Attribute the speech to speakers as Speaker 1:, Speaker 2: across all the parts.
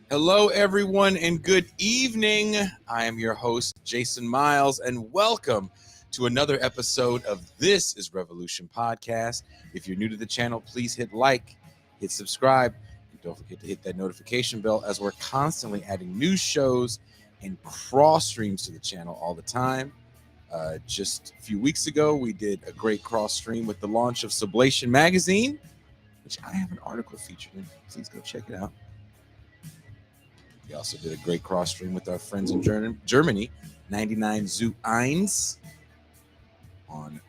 Speaker 1: Hello, everyone, and good evening. I am your host, Jason Miles, and welcome to another episode of This is Revolution Podcast. If you're new to the channel, please hit like, hit subscribe, and don't forget to hit that notification bell as we're constantly adding new shows and cross streams to the channel all the time. Just a few weeks ago, we did a great cross stream with the launch of Sublation Magazine, which I have an article featured in. Please go check it out. We also did a great cross stream with our friends in Germany, 99 Zu 1, on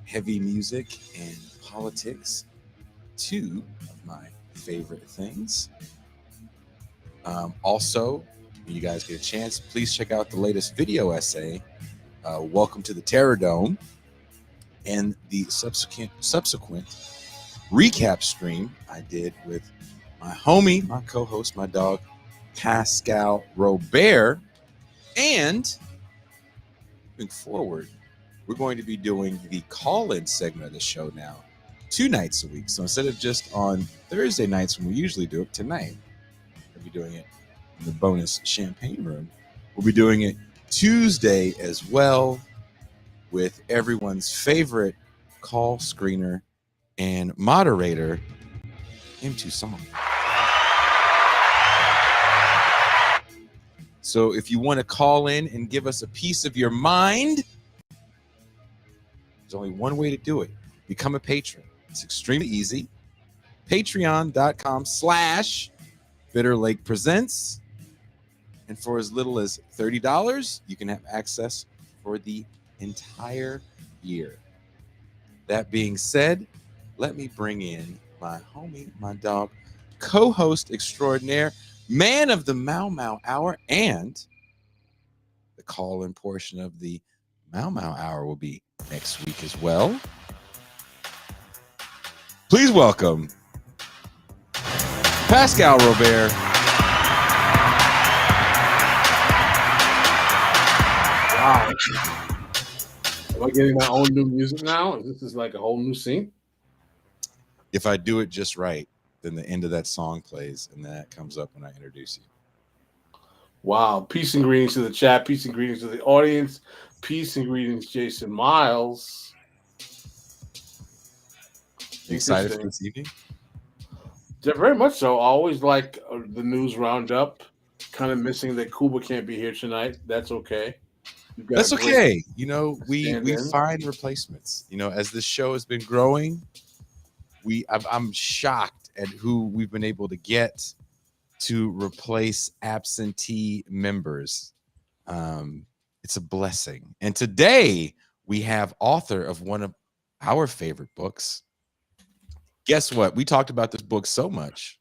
Speaker 1: heavy music and politics, two of my favorite things. Also, when you guys get a chance, please check out the latest video essay, Welcome to the Terror Dome, and the subsequent recap stream I did with my homie, my co-host, my dog, Pascal Robert. And moving forward, we're going to be doing the call-in segment of the show now 2 nights a week. So instead of just on Thursday nights when we usually do it, tonight we'll be doing it in the bonus champagne room. We'll be doing it Tuesday as well with everyone's favorite call screener and moderator, M2 Song. So if you want to call in and give us a piece of your mind, there's only one way to do it. Become a patron. It's extremely easy. Patreon.com/Bitter Lake Presents. And for as little as $30, you can have access for the entire year. That being said, let me bring in my homie, my dog, co-host extraordinaire, man of the Mau Mau Hour, and the call-in portion of the Mau Mau Hour will be next week as well. Please welcome Pascal Robert.
Speaker 2: Wow. Am I getting my own new music now? This is like a whole new scene?
Speaker 1: If I do it just right, then the end of that song plays, and that comes up when I introduce you.
Speaker 2: Wow. Peace and greetings to the chat. Peace and greetings to the audience. Peace and greetings, Jason Miles.
Speaker 1: You excited for this evening?
Speaker 2: Yeah, very much so. I always like the news roundup. Kind of missing that Kuba can't be here tonight. That's okay.
Speaker 1: That's okay. You know, we find replacements. You know, as this show has been growing, I'm shocked at who we've been able to get to replace absentee members. It's a blessing. And today we have author of one of our favorite books. Guess what? We talked about this book so much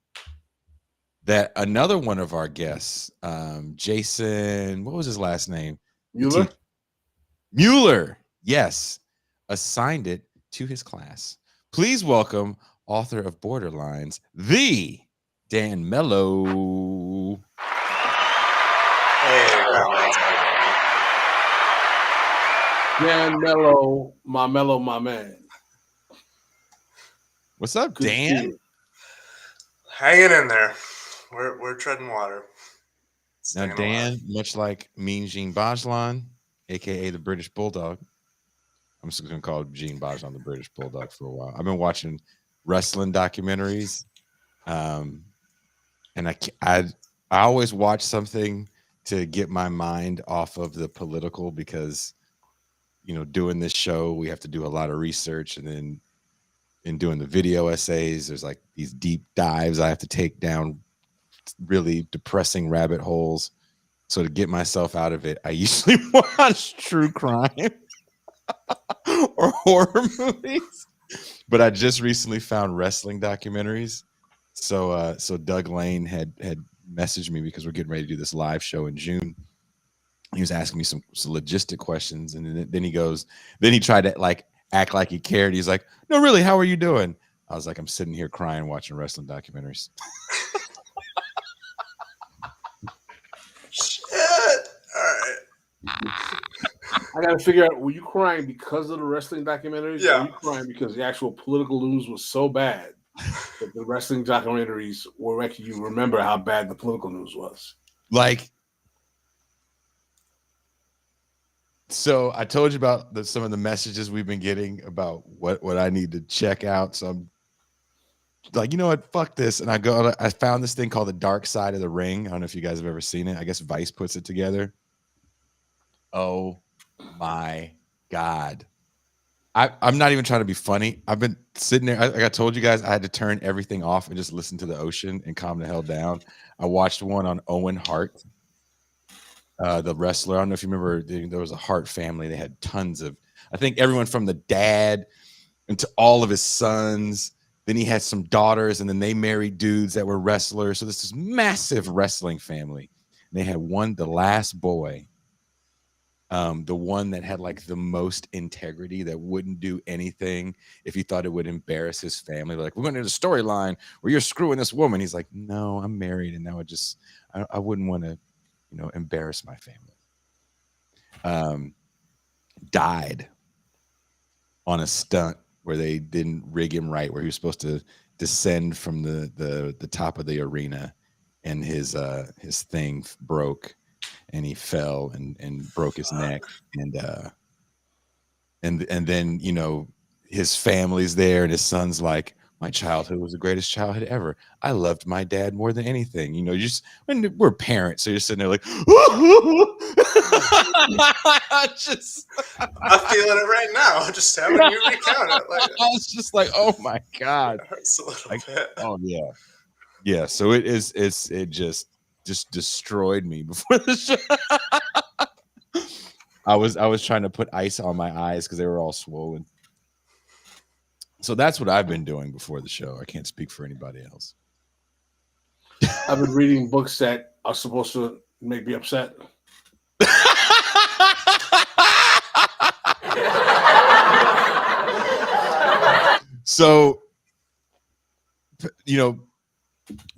Speaker 1: that another one of our guests, Jason, what was his last name? Mueller, yes, assigned it to his class. Please welcome author of Borderlines, the Dan Melo.
Speaker 3: Hey,
Speaker 2: Dan Melo, my man.
Speaker 1: What's up,
Speaker 2: Good
Speaker 1: Dan?
Speaker 3: hanging in there. We're treading water.
Speaker 1: Now,
Speaker 3: Staying
Speaker 1: Dan,
Speaker 3: alive.
Speaker 1: much like Mean Gene Bajalan, aka the British Bulldog, I'm just going to call Gene Bajalan the British Bulldog for a while. I've been watching wrestling documentaries, and I always watch something to get my mind off of the political, because, you know, doing this show, we have to do a lot of research, and then in doing the video essays, there's like these deep dives I have to take down really depressing rabbit holes. So to get myself out of it, I usually watch true crime or horror movies. But I just recently found wrestling documentaries. So Doug Lane had messaged me because we're getting ready to do this live show in June. He was asking me some logistic questions, and then he tried to like act like he cared. He's like, "No, really, how are you doing?" I was like, "I'm sitting here crying watching wrestling documentaries."
Speaker 3: Shit. All right.
Speaker 2: I got to figure out, were you crying because of the wrestling documentaries?
Speaker 3: Yeah.
Speaker 2: Or were you crying because the actual political news was so bad that the wrestling documentaries will make you remember how bad the political news was.
Speaker 1: Like, so I told you about some of the messages we've been getting about what I need to check out. So I'm like, you know what, fuck this. And I found this thing called The Dark Side of the Ring. I don't know if you guys have ever seen it. I guess Vice puts it together. Oh my God. I'm not even trying to be funny. I've been sitting there. Like I told you guys, I had to turn everything off and just listen to the ocean and calm the hell down. I watched one on Owen Hart, the wrestler. I don't know if you remember, there was a Hart family. They had tons of, I think everyone from the dad and to all of his sons. Then he had some daughters, and then they married dudes that were wrestlers. So this is massive wrestling family. And they had the last boy, the one that had like the most integrity, that wouldn't do anything if he thought it would embarrass his family. Like, we're going to do a storyline where you're screwing this woman. He's like, no, I'm married, and now I wouldn't want to, embarrass my family. Died on a stunt where they didn't rig him right, where he was supposed to descend from the top of the arena, and his thing broke, and he fell and broke his neck, and then his family's there, and his son's like, my childhood was the greatest childhood ever. I loved my dad more than anything. Just when we're parents, so you're sitting there like,
Speaker 3: I'm feeling it right now. Just having you recount it. Like,
Speaker 1: I was just like, oh my God.
Speaker 3: It hurts a little
Speaker 1: Like,
Speaker 3: bit.
Speaker 1: oh yeah. Yeah. So it just destroyed me before the show. I was trying to put ice on my eyes because they were all swollen. So that's what I've been doing before the show. I can't speak for anybody else.
Speaker 2: I've been reading books that are supposed to make me upset.
Speaker 1: So,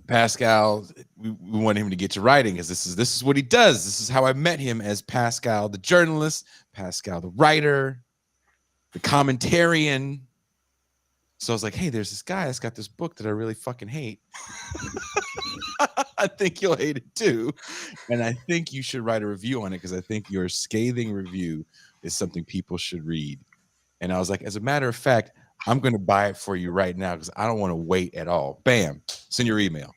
Speaker 1: Pascal, we want him to get to writing, because this is what he does. This is how I met him, as Pascal the journalist, Pascal the writer, the commentarian. So I was like, hey, there's this guy that's got this book that I really fucking hate. I think you'll hate it too. And I think you should write a review on it, because I think your scathing review is something people should read. And I was like, as a matter of fact, I'm going to buy it for you right now, because I don't want to wait at all. Bam, send your email.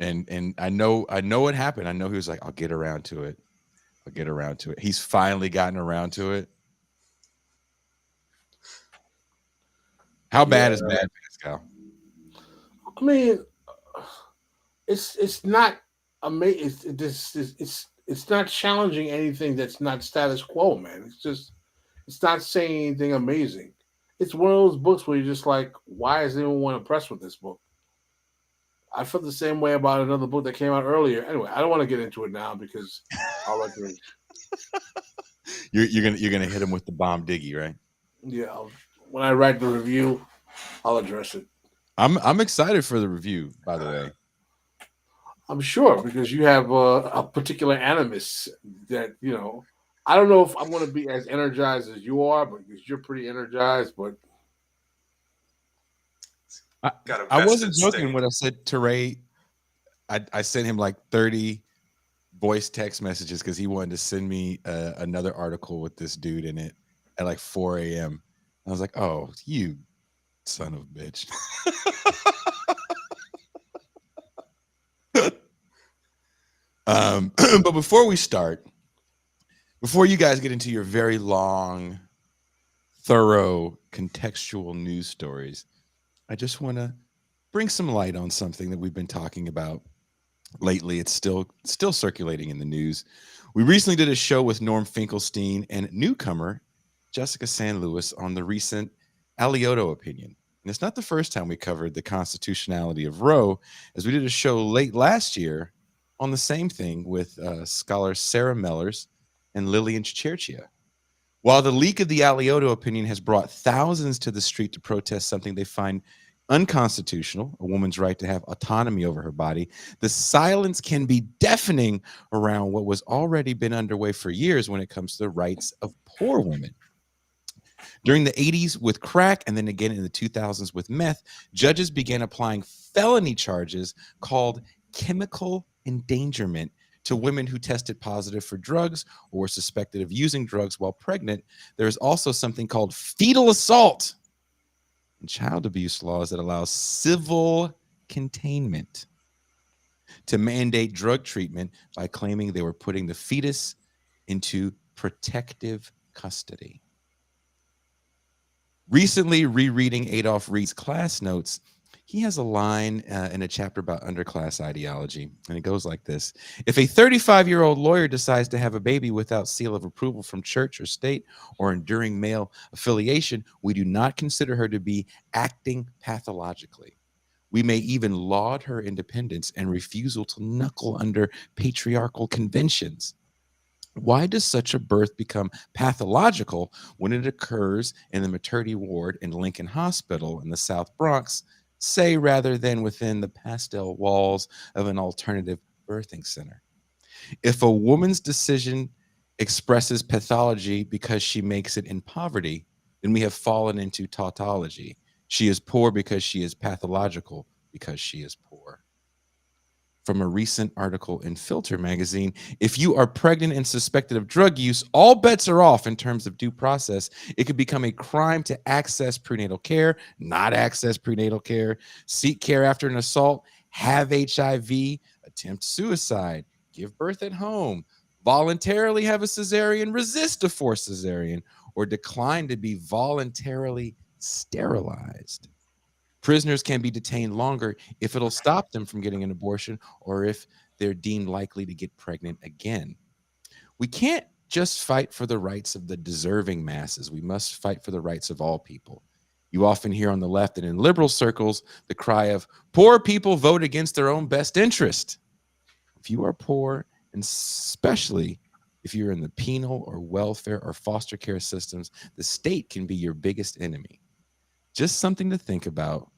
Speaker 1: And I know what happened. I know he was like, I'll get around to it. He's finally gotten around to it. How bad is bad, Pascal?
Speaker 2: I mean, it's not amazing. It's not challenging anything that's not status quo, man. It's not saying anything amazing. It's one of those books where you're just like, why is anyone impressed with this book? I felt the same way about another book that came out earlier. Anyway, I don't want to get into it now because I'll let you.
Speaker 1: You're gonna hit him with the bomb diggy, right?
Speaker 2: Yeah. When I write the review, I'll address it.
Speaker 1: I'm excited for the review, by the way.
Speaker 2: I'm sure, because you have a particular animus that, I don't know if I'm going to be as energized as you are, because you're pretty energized, but
Speaker 1: I wasn't joking when I said to Ray, I sent him like 30 voice text messages because he wanted to send me another article with this dude in it at like 4 a.m. I was like, oh, you son of a bitch. But before we start, before you guys get into your very long, thorough, contextual news stories, I just want to bring some light on something that we've been talking about lately. It's still circulating in the news. We recently did a show with Norm Finkelstein and newcomer Jessica San Luis on the recent Alioto opinion. And it's not the first time we covered the constitutionality of Roe, as we did a show late last year on the same thing with scholars Sarah Mellers and Lillian Cherchia. While the leak of the Alioto opinion has brought thousands to the street to protest something they find unconstitutional, a woman's right to have autonomy over her body, the silence can be deafening around what was already been underway for years when it comes to the rights of poor women. During the 80s with crack and then again in the 2000s with meth, judges began applying felony charges called chemical endangerment to women who tested positive for drugs or were suspected of using drugs while pregnant. There is also something called fetal assault and child abuse laws that allow civil containment to mandate drug treatment by claiming they were putting the fetus into protective custody. Recently rereading Adolph Reed's class notes, he has a line in a chapter about underclass ideology, and it goes like this. If a 35-year-old lawyer decides to have a baby without seal of approval from church or state or enduring male affiliation, we do not consider her to be acting pathologically. We may even laud her independence and refusal to knuckle under patriarchal conventions. Why does such a birth become pathological when it occurs in the maternity ward in Lincoln Hospital in the South Bronx, say, rather than within the pastel walls of an alternative birthing center? If a woman's decision expresses pathology because she makes it in poverty, then we have fallen into tautology. She is poor because she is pathological because she is poor. From a recent article in Filter magazine, if you are pregnant and suspected of drug use, all bets are off in terms of due process. It could become a crime to access prenatal care, not access prenatal care, seek care after an assault, have HIV, attempt suicide, give birth at home, voluntarily have a cesarean, resist a forced cesarean, or decline to be voluntarily sterilized. Prisoners can be detained longer if it'll stop them from getting an abortion or if they're deemed likely to get pregnant again. We can't just fight for the rights of the deserving masses. We must fight for the rights of all people. You often hear on the left and in liberal circles the cry of poor people vote against their own best interest. If you are poor, and especially if you're in the penal or welfare or foster care systems, the state can be your biggest enemy. Just something to think about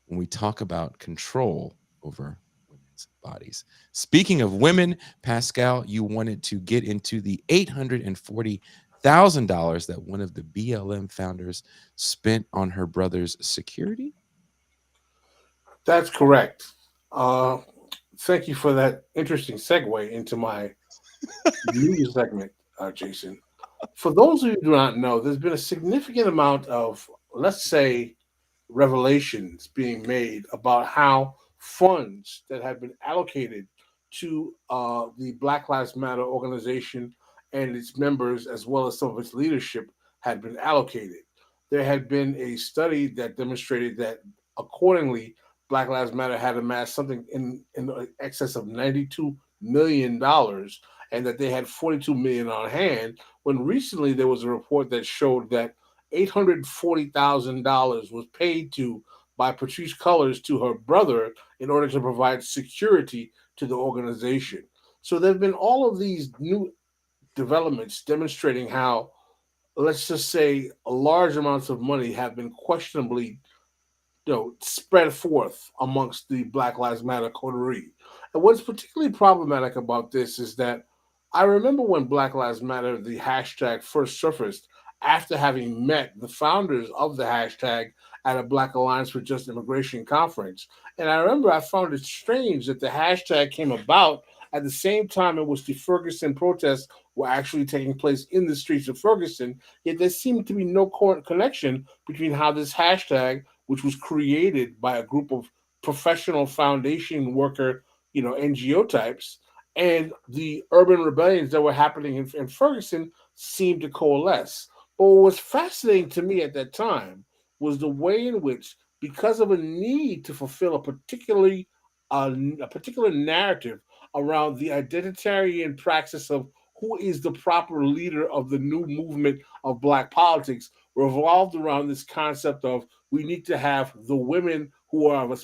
Speaker 1: when we talk about control over women's bodies. Speaking of women, Pascal, you wanted to get into the $840,000 that one of the BLM founders spent on her brother's security?
Speaker 2: That's correct. Thank you for that interesting segue into my news segment, Jason. For those of you who do not know, there's been a significant amount of, let's say, revelations being made about how funds that have been allocated to the Black Lives Matter organization and its members, as well as some of its leadership, had been allocated. There had been a study that demonstrated that, accordingly, Black Lives Matter had amassed something in excess of $92 million, and that they had 42 million on hand. When recently there was a report that showed that $840,000 was paid to by Patrice Cullors to her brother in order to provide security to the organization. So there have been all of these new developments demonstrating how, let's just say, large amounts of money have been questionably, spread forth amongst the Black Lives Matter coterie. And what's particularly problematic about this is that I remember when Black Lives Matter, the hashtag, first surfaced after having met the founders of the hashtag at a Black Alliance for Just Immigration conference. And I remember I found it strange that the hashtag came about at the same time in which the Ferguson protests were actually taking place in the streets of Ferguson, yet there seemed to be no connection between how this hashtag, which was created by a group of professional foundation worker, NGO types, and the urban rebellions that were happening in Ferguson seemed to coalesce. But what was fascinating to me at that time was the way in which, because of a need to fulfill a particular narrative around the identitarian praxis of who is the proper leader of the new movement of Black politics, revolved around this concept of we need to have the women who are of a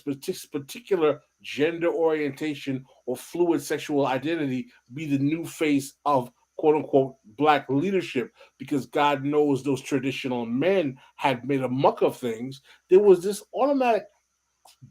Speaker 2: particular gender orientation or fluid sexual identity be the new face of quote unquote Black leadership, because God knows those traditional men had made a muck of things. There was this automatic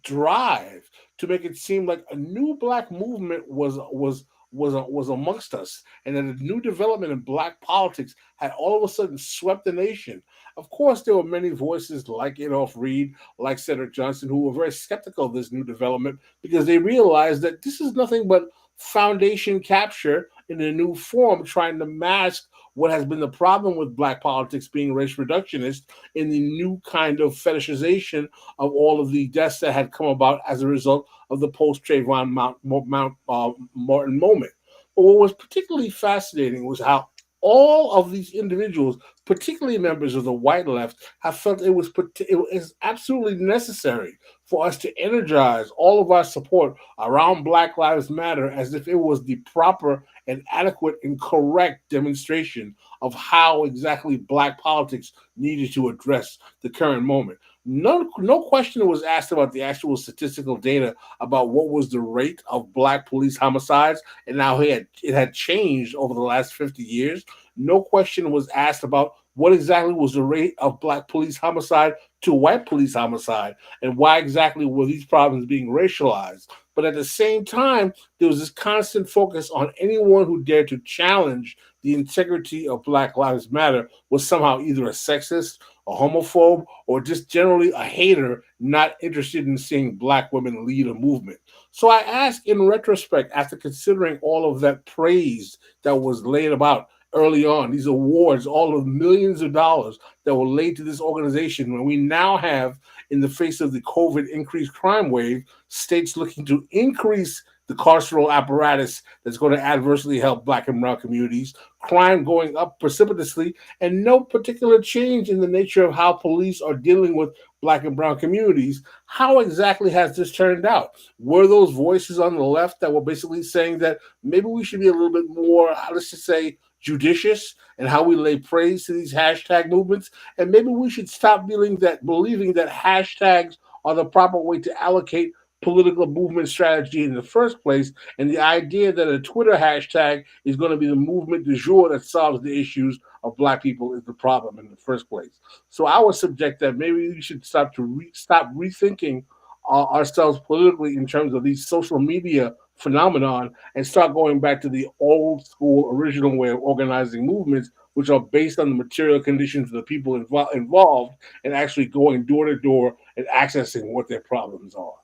Speaker 2: drive to make it seem like a new Black movement was was amongst us, and that a new development in black politics had all of a sudden swept the nation. Of course, there were many voices like Adolph Reed, like Cedric Johnson, who were very skeptical of this new development because they realized that this is nothing but foundation capture in a new form, trying to mask what has been the problem with black politics being race reductionist in the new kind of fetishization of all of the deaths that had come about as a result of the post Trayvon Martin moment. But what was particularly fascinating was how all of these individuals, particularly members of the white left, have felt it was absolutely necessary for us to energize all of our support around Black Lives Matter as if it was the proper and adequate and correct demonstration of how exactly black politics needed to address the current moment. No question was asked about the actual statistical data about what was the rate of black police homicides and how it had changed over the last 50 years. No question was asked about what exactly was the rate of black police homicide to white police homicide and why exactly were these problems being racialized. But at the same time, there was this constant focus on anyone who dared to challenge the integrity of Black Lives Matter was somehow either a sexist, a homophobe, or just generally a hater not interested in seeing black women lead a movement. So I ask in retrospect, after considering all of that praise that was laid about early on, these awards, all of millions of dollars that were laid to this organization, when we now have, in the face of the COVID increased crime wave, states looking to increase the carceral apparatus that's going to adversely help black and brown communities, crime going up precipitously, and no particular change in the nature of how police are dealing with black and brown communities. How exactly has this turned out? Were those voices on the left that were basically saying that maybe we should be a little bit more, let's just say, judicious and how we lay praise to these hashtag movements, and maybe we should stop believing that hashtags are the proper way to allocate political movement strategy in the first place, and the idea that a Twitter hashtag is going to be the movement du jour that solves the issues of black people is the problem in the first place. So I would subject that maybe we should stop rethinking ourselves politically in terms of these social media phenomenon and start going back to the old school original way of organizing movements, which are based on the material conditions of the people involved and actually going door to door and accessing what their problems are.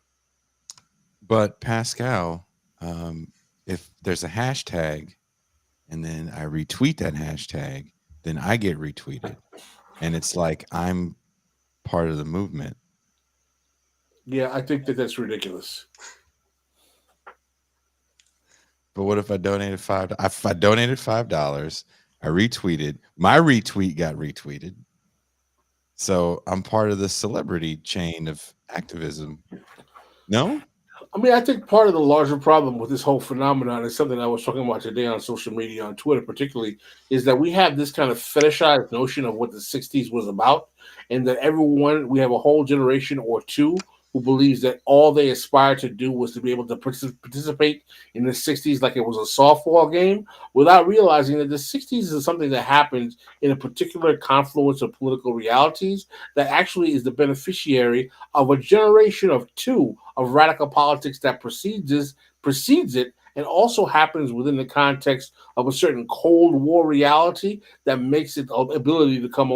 Speaker 1: But Pascal, if there's a hashtag and then I retweet that hashtag, then I get retweeted. And it's like I'm part of the movement.
Speaker 2: Yeah, I think that that's ridiculous.
Speaker 1: But what if I donated $5? If I donated $5, I retweeted, my retweet got retweeted. So I'm part of the celebrity chain of activism. No?
Speaker 2: I mean, I think part of the larger problem with this whole phenomenon is something I was talking about today on social media, on Twitter particularly, is that we have this kind of fetishized notion of what the 60s was about, and that we have a whole generation or two who believes that all they aspired to do was to be able to participate in the 60s like it was a softball game, without realizing that the 60s is something that happens in a particular confluence of political realities that actually is the beneficiary of a generation of two of radical politics that precedes it, and also happens within the context of a certain Cold War reality that makes its ability to come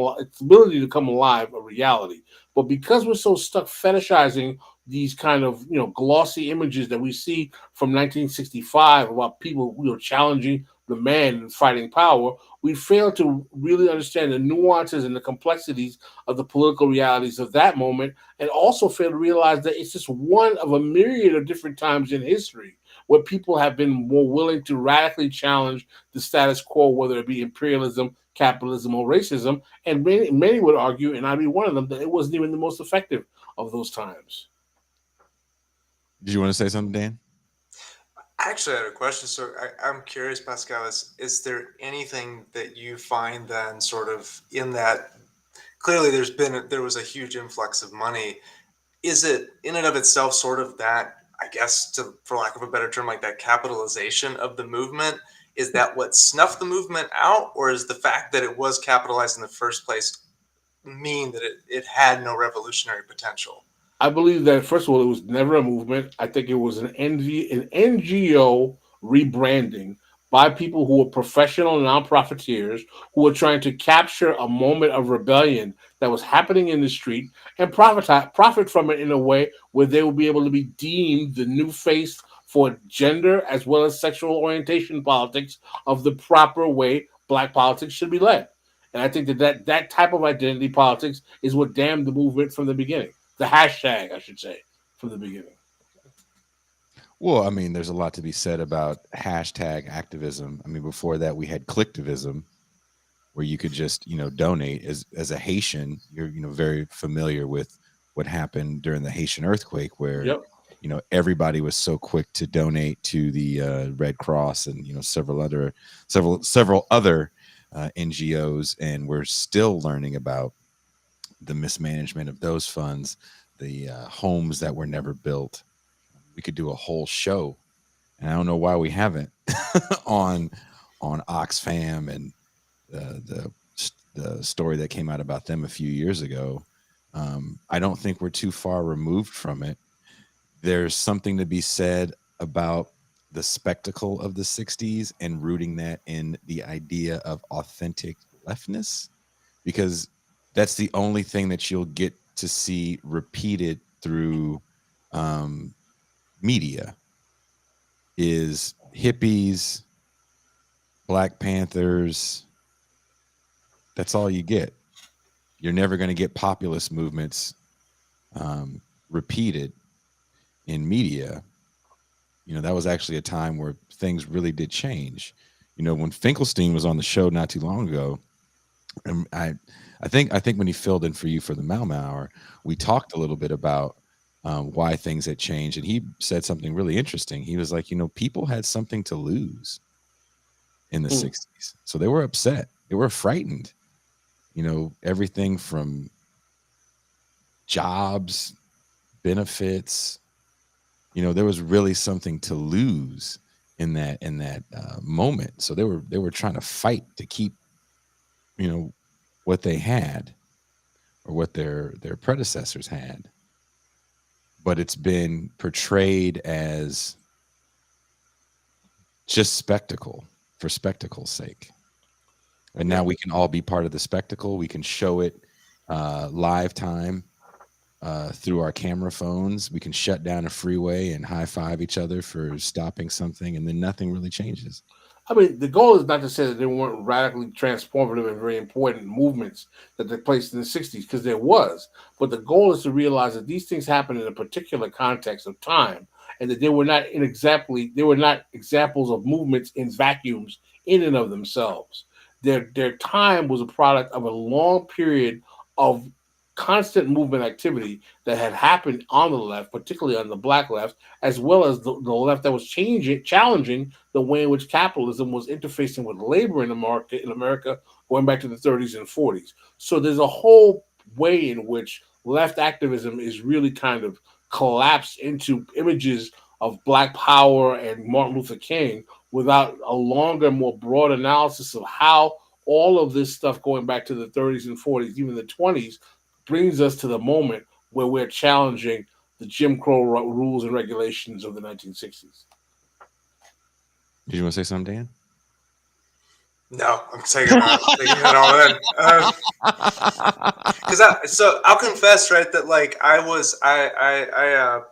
Speaker 2: alive a reality. But because we're so stuck fetishizing these kind of glossy images that we see from 1965 about people challenging the man and fighting power, we fail to really understand the nuances and the complexities of the political realities of that moment, and also fail to realize that it's just one of a myriad of different times in history where people have been more willing to radically challenge the status quo, whether it be imperialism, capitalism, or racism. And many would argue, and I'd be one of them, that it wasn't even the most effective of those times.
Speaker 1: Did you want to say something, Dan?
Speaker 3: I actually had a question. So I'm curious, Pascal, is there anything that you find then sort of in that clearly there was a huge influx of money. Is it in and of itself sort of that, I guess, for lack of a better term, like that capitalization of the movement? Is that what snuffed the movement out, or is the fact that it was capitalized in the first place mean that it had no revolutionary potential?
Speaker 2: I believe that first of all, it was never a movement. I think it was an NGO rebranding by people who are professional non-profiteers who were trying to capture a moment of rebellion that was happening in the street and profit from it in a way where they will be able to be deemed the new face for gender as well as sexual orientation politics of the proper way black politics should be led. And I think that type of identity politics is what damned the movement from the beginning. The hashtag, I should say, from the beginning.
Speaker 1: Well, I mean, there's a lot to be said about hashtag activism. I mean, before that, we had clicktivism, where you could just, donate. As a Haitian, you're, very familiar with what happened during the Haitian earthquake, where,
Speaker 2: Yep.
Speaker 1: Everybody was so quick to donate to the Red Cross and, several other NGOs, and we're still learning about the mismanagement of those funds, the homes that were never built. We could do a whole show, and I don't know why we haven't on Oxfam and the story that came out about them a few years ago. I don't think we're too far removed from it. There's something to be said about the spectacle of the 60s and rooting that in the idea of authentic leftness, because that's the only thing that you'll get to see repeated through media is hippies, Black Panthers. That's all you get. You're never going to get populist movements repeated in media. That was actually a time where things really did change. When Finkelstein was on the show not too long ago, and I think when he filled in for you for the Malma Hour, we talked a little bit about why things had changed, and he said something really interesting. He was like, people had something to lose in the 60s, so they were upset, they were frightened. Everything from jobs, benefits. There was really something to lose in that moment. So they were trying to fight to keep, what they had or what their predecessors had. But it's been portrayed as just spectacle for spectacle's sake. And now we can all be part of the spectacle. We can show it live time through our camera phones. We can shut down a freeway and high five each other for stopping something, and then nothing really changes.
Speaker 2: I mean, the goal is not to say that there weren't radically transformative and very important movements that took place in the 60s, because there was. But the goal is to realize that these things happen in a particular context of time, and that they were not examples of movements in vacuums in and of themselves. Their time was a product of a long period of constant movement activity that had happened on the left, particularly on the black left, as well as the left that was challenging the way in which capitalism was interfacing with labor in America going back to the 30s and 40s. So there's a whole way in which left activism is really kind of collapsed into images of Black Power and Martin Luther King without a longer, more broad analysis of how all of this stuff going back to the 30s and 40s, even the 20s, brings us to the moment where we're challenging the Jim Crow rules and regulations of the 1960s.
Speaker 1: Did you want to say something, Dan?
Speaker 3: No, I'm taking it all in. So I'll confess, right, that like I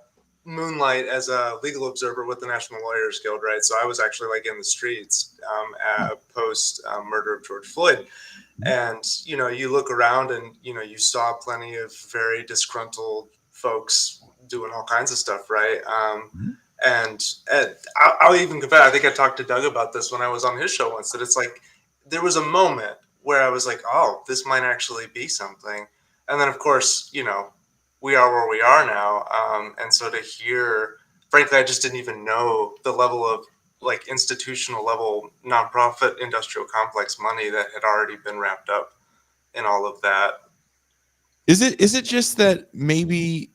Speaker 3: moonlight as a legal observer with the National Lawyers Guild, right? So I was actually like in the streets post murder of George Floyd. And, you look around and, you saw plenty of very disgruntled folks doing all kinds of stuff, right? And I'll even confess, I think I talked to Doug about this when I was on his show once, that it's like there was a moment where I was like, oh, this might actually be something. And then, of course, we are where we are now. And so to hear, frankly, I just didn't even know the level of like institutional level nonprofit industrial complex money that had already been wrapped up in all of that.
Speaker 1: Is it just that maybe,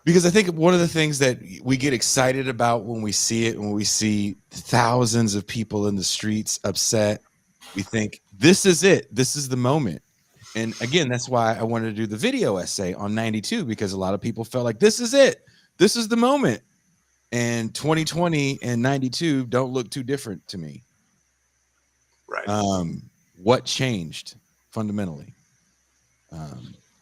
Speaker 1: because I think one of the things that we get excited about when we see it, when we see thousands of people in the streets upset, we think this is it, this is the moment. And again, that's why I wanted to do the video essay on 92, because a lot of people felt like this is it, this is the moment. And 2020 and 92 don't look too different to me.
Speaker 3: Right.
Speaker 1: What changed fundamentally?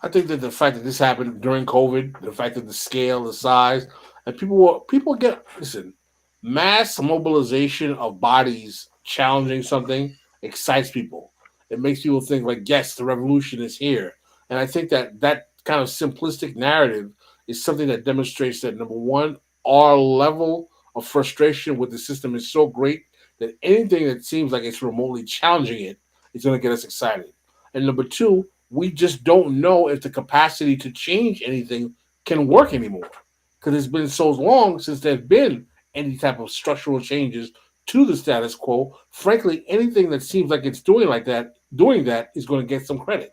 Speaker 2: I think that the fact that this happened during COVID, the fact that the scale, the size, and people get listen, mass mobilization of bodies challenging something excites people. It makes people think like, yes, the revolution is here. And I think that that kind of simplistic narrative is something that demonstrates that number one, our level of frustration with the system is so great that anything that seems like it's remotely challenging it is going to get us excited. And number two, we just don't know if the capacity to change anything can work anymore because it's been so long since there's been any type of structural changes to the status quo. Frankly, anything that seems like it's doing that is going to get some credit.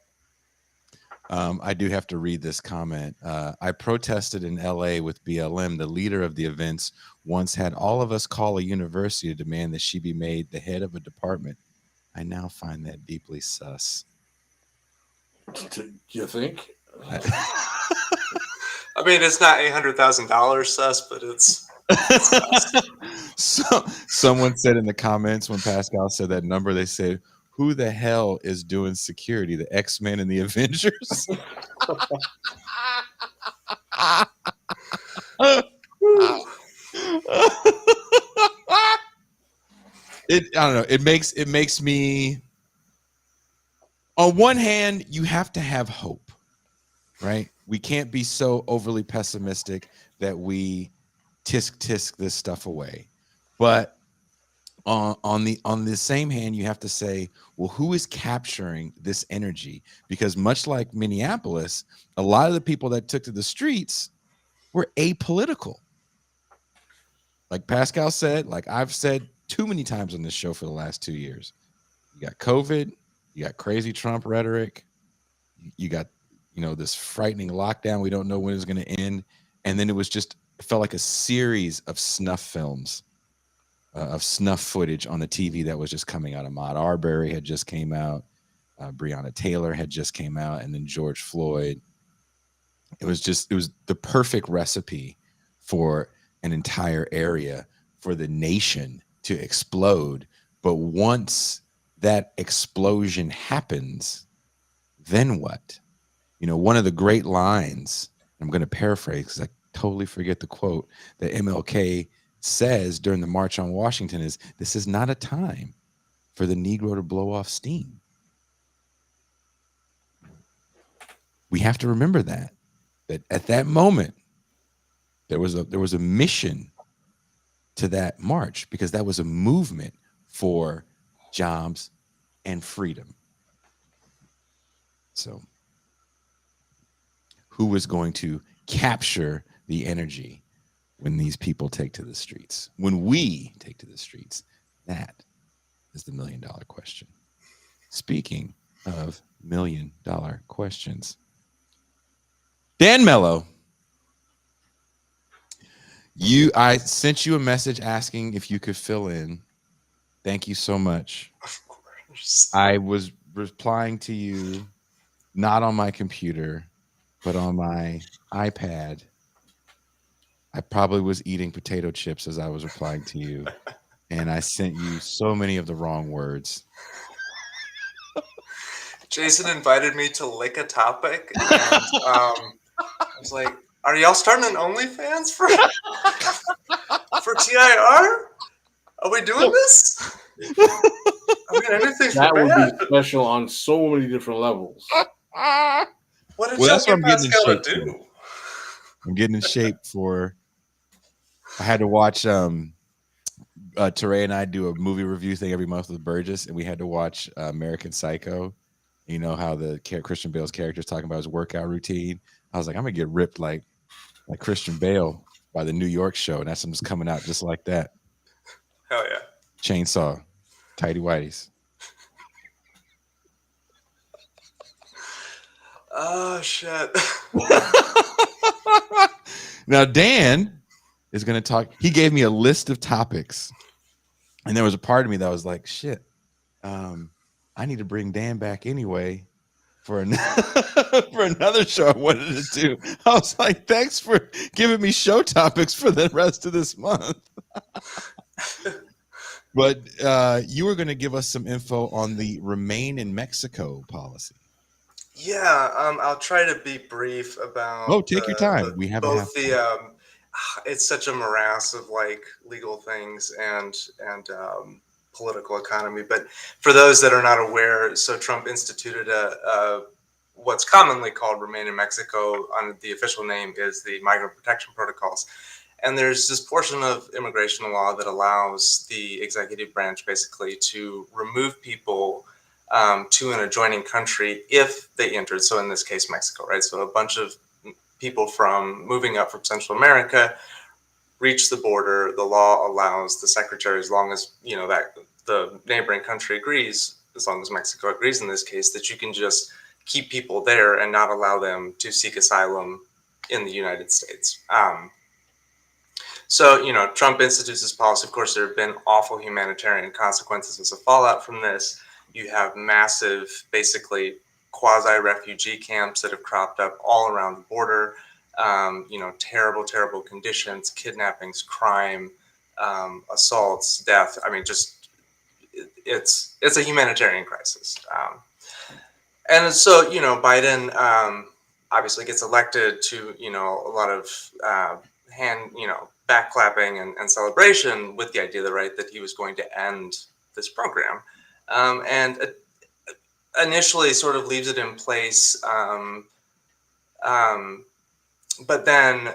Speaker 1: I do have to read this comment. I protested in LA with BLM. The leader of the events once had all of us call a university to demand that she be made the head of a department. I now find that deeply sus.
Speaker 2: Do you think?
Speaker 3: I mean, it's not $800,000 sus, but it's
Speaker 1: So someone said in the comments when Pascal said that number, they said, "Who the hell is doing security? The X-Men and the Avengers?" I don't know. It makes me. On one hand, you have to have hope, right? We can't be so overly pessimistic that we tisk this stuff away. But on the same hand, you have to say, well, who is capturing this energy? Because much like Minneapolis, a lot of the people that took to the streets were apolitical. Like Pascal said, like I've said too many times on this show for the last 2 years, you got COVID, you got crazy Trump rhetoric, you got, this frightening lockdown. We don't know when it's going to end. And then it felt like a series of snuff films, of snuff footage on the TV that was just coming out. Ahmaud Arbery had just came out. Breonna Taylor had just came out. And then George Floyd. It was the perfect recipe for an entire area, for the nation to explode. But once that explosion happens, then what? One of the great lines, I'm going to paraphrase because I totally forget the quote, that MLK says during the March on Washington is, "This is not a time for the Negro to blow off steam." We have to remember that at that moment, there was a mission to that march, because that was a movement for jobs and freedom. So who is going to capture the energy when these people take to the streets? When we take to the streets, that is the $1 million question. Speaking of $1 million questions, Dan Melo, I sent you a message asking if you could fill in. Thank you so much.
Speaker 3: of course.
Speaker 1: I was replying to you not on my computer, but on my iPad. I probably was eating potato chips as I was replying to you, and I sent you so many of the wrong words.
Speaker 3: Jason invited me to lick a topic, and I was like, "Are y'all starting an OnlyFans for TIR? Are we doing this?" I mean, anything for
Speaker 2: That would
Speaker 3: bad.
Speaker 2: be special on so many different levels.
Speaker 3: What did
Speaker 1: Well,
Speaker 3: y'all
Speaker 1: that's what
Speaker 3: get
Speaker 1: I'm getting in
Speaker 3: Pascal to
Speaker 1: shape
Speaker 3: do?
Speaker 1: I'm getting in shape for. I had to watch Teray and I do a movie review thing every month with Burgess, and we had to watch American Psycho. You know how the Christian Bale's character is talking about his workout routine. I was like, I'm gonna get ripped like Christian Bale by the New York show, and that's just coming out just like that.
Speaker 3: Hell yeah.
Speaker 1: Chainsaw, tighty whities.
Speaker 3: Oh shit.
Speaker 1: Now Dan is going to talk. He gave me a list of topics, and there was a part of me that was like, shit, I need to bring Dan back anyway. for for another show I wanted to do. I was like, thanks for giving me show topics for the rest of this month. But you were going to give us some info on the Remain in Mexico policy.
Speaker 3: Yeah, I'll try to be brief about
Speaker 1: Take your time. We have
Speaker 3: both the it's such a morass of like legal things and political economy. But for those that are not aware, so Trump instituted a what's commonly called Remain in Mexico. On the official name is the Migrant Protection Protocols. And there's this portion of immigration law that allows the executive branch basically to remove people to an adjoining country if they entered. So in this case, Mexico, right? So a bunch of people from moving up from Central America reach the border. The law allows the secretary, as long as that the neighboring country agrees, as long as Mexico agrees in this case, that you can just keep people there and not allow them to seek asylum in the United States. So, Trump institutes this policy. Of course, there have been awful humanitarian consequences as a fallout from this. You have massive, basically quasi-refugee camps that have cropped up all around the border. Terrible, terrible conditions, kidnappings, crime, assaults, death. I mean, just it's a humanitarian crisis. And so, Biden obviously gets elected to, a lot of backclapping and celebration with the idea that he was going to end this program. And initially sort of leaves it in place. But then,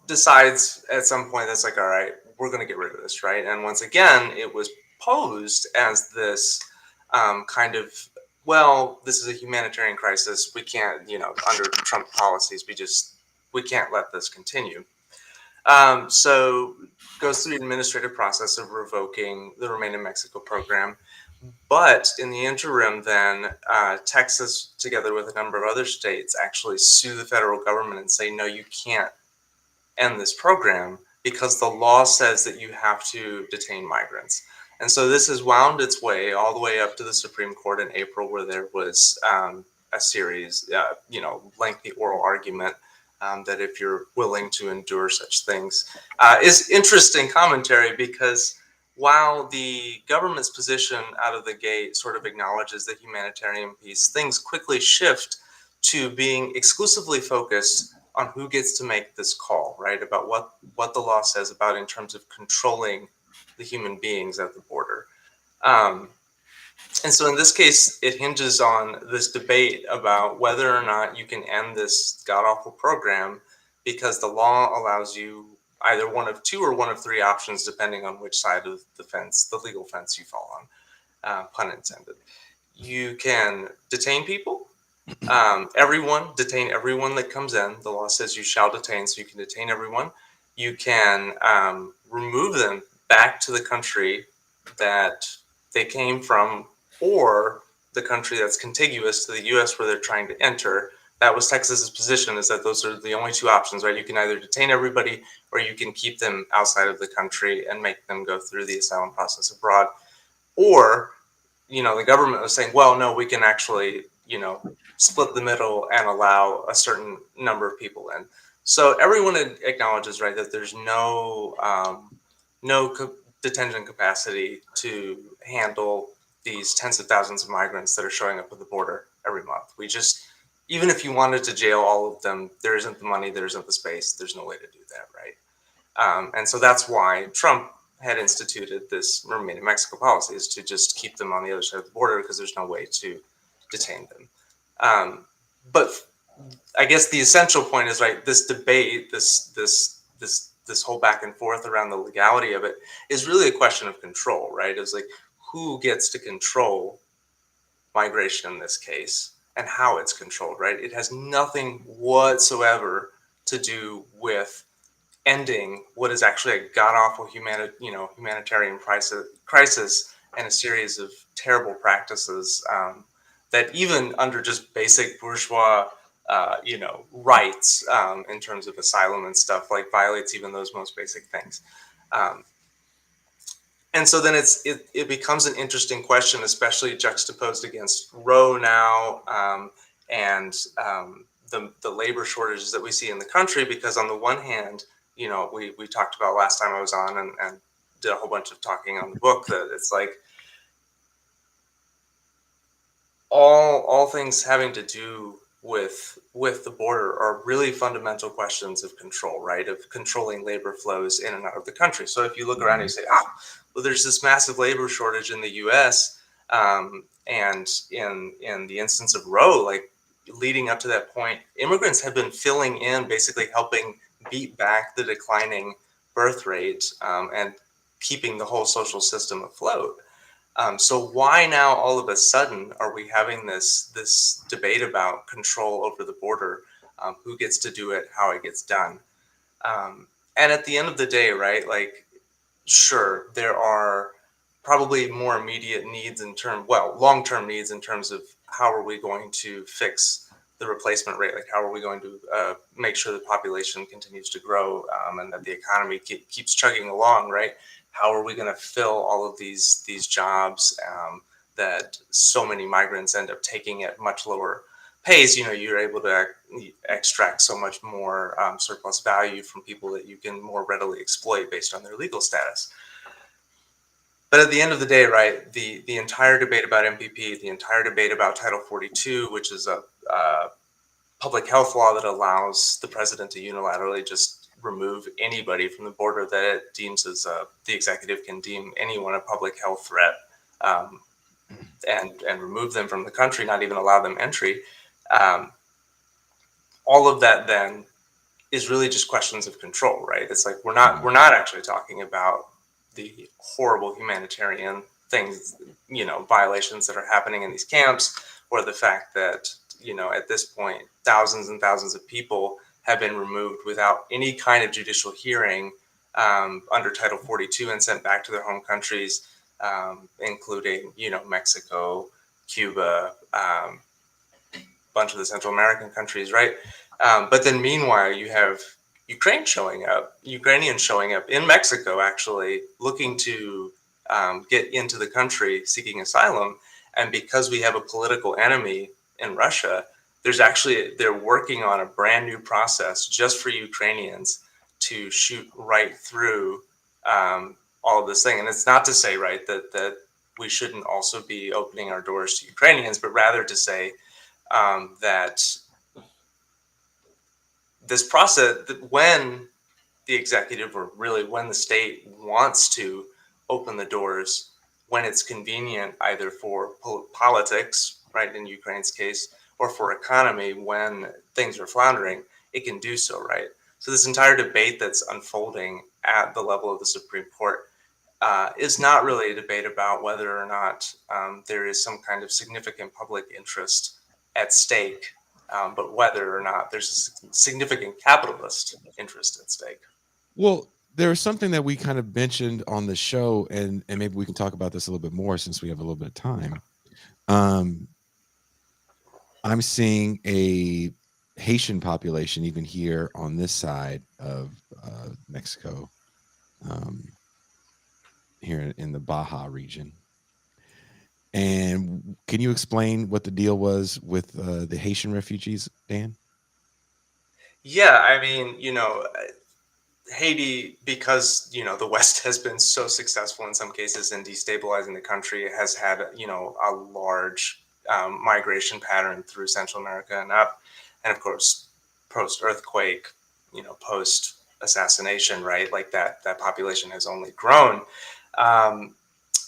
Speaker 3: decides at some point that's like, all right, we're going to get rid of this, right? And once again, it was posed as this kind of, well, this is a humanitarian crisis. We can't, under Trump policies, we can't let this continue. So goes through the administrative process of revoking the Remain in Mexico program. But in the interim, then Texas, together with a number of other states, actually sue the federal government and say, no, you can't end this program because the law says that you have to detain migrants. And so this has wound its way all the way up to the Supreme Court in April, where there was a series, lengthy oral argument that if you're willing to endure such things is interesting commentary, because while the government's position out of the gate sort of acknowledges the humanitarian piece, things quickly shift to being exclusively focused on who gets to make this call, right? About what the law says about in terms of controlling the human beings at the border. And so in this case, it hinges on this debate about whether or not you can end this god-awful program, because the law allows you either one of two or one of three options, depending on which side of the fence, the legal fence, you fall on, pun intended. You can detain people, detain everyone that comes in. The law says you shall detain, so you can detain everyone. You can remove them back to the country that they came from, or the country that's contiguous to the U.S. where they're trying to enter. That was Texas's position, is that those are the only two options, right? You can either detain everybody, or you can keep them outside of the country and make them go through the asylum process abroad. Or, the government was saying, well, no, we can actually, split the middle and allow a certain number of people in. So everyone acknowledges, right, that there's no detention capacity to handle these tens of thousands of migrants that are showing up at the border every month. Even if you wanted to jail all of them, there isn't the money, there isn't the space, there's no way to do that, right? And so that's why Trump had instituted this Remain in Mexico policy, is to just keep them on the other side of the border, because there's no way to detain them. But I guess the essential point is, right, this debate, this whole back and forth around the legality of it is really a question of control, right? It's like, who gets to control migration in this case and how it's controlled, right? It has nothing whatsoever to do with ending what is actually a god-awful humanitarian crisis and a series of terrible practices that even under just basic bourgeois rights in terms of asylum and stuff, like violates even those most basic things. And so then it becomes an interesting question, especially juxtaposed against Roe now, and the labor shortages that we see in the country. Because on the one hand, we talked about last time I was on, and did a whole bunch of talking on the book, that it's like all things having to do with the border are really fundamental questions of control, right? Of controlling labor flows in and out of the country. So if you look around and you say, well, there's this massive labor shortage in the U.S., and in the instance of Roe, like leading up to that point, immigrants have been filling in, basically helping beat back the declining birth rate, and keeping the whole social system afloat. So why now all of a sudden are we having this debate about control over the border, who gets to do it, how it gets done? And at the end of the day, right, like, sure, there are probably more immediate needs long-term needs in terms of how are we going to fix the replacement rate? Like, how are we going to make sure the population continues to grow, and that the economy keeps chugging along, right? How are we going to fill all of these jobs, that so many migrants end up taking at much lower pace? You're able to extract so much more surplus value from people that you can more readily exploit based on their legal status. But at the end of the day, right, the entire debate about MPP, the entire debate about Title 42, which is a public health law that allows the president to unilaterally just remove anybody from the border that it deems as the executive can deem anyone a public health threat, and remove them from the country, not even allow them entry. All of that then is really just questions of control, right? It's like we're not actually talking about the horrible humanitarian things, violations that are happening in these camps, or the fact that, at this point, thousands and thousands of people have been removed without any kind of judicial hearing, under Title 42, and sent back to their home countries, including, Mexico, Cuba, bunch of the Central American countries, right? But then meanwhile, you have Ukrainians showing up in Mexico, actually looking to get into the country, seeking asylum. And because we have a political enemy in Russia, they're working on a brand new process just for Ukrainians to shoot right through all of this thing. And it's not to say, right, that we shouldn't also be opening our doors to Ukrainians, but rather to say that this process, when the executive, or really when the state wants to open the doors, when it's convenient, either for politics, right, in Ukraine's case, or for economy, when things are floundering, it can do so, right? So this entire debate that's unfolding at the level of the Supreme Court is not really a debate about whether or not there is some kind of significant public interest at stake, but whether or not there's a significant capitalist interest at stake.
Speaker 1: Well, there's something that we kind of mentioned on the show, and maybe we can talk about this a little bit more since we have a little bit of time. I'm seeing a Haitian population even here on this side of Mexico, here in the Baja region. And can you explain what the deal was with the Haitian refugees, Dan?
Speaker 3: Yeah, I mean, Haiti, because the West has been so successful in some cases in destabilizing the country, has had a large migration pattern through Central America and up, and of course post earthquake, post assassination, right? Like that population has only grown.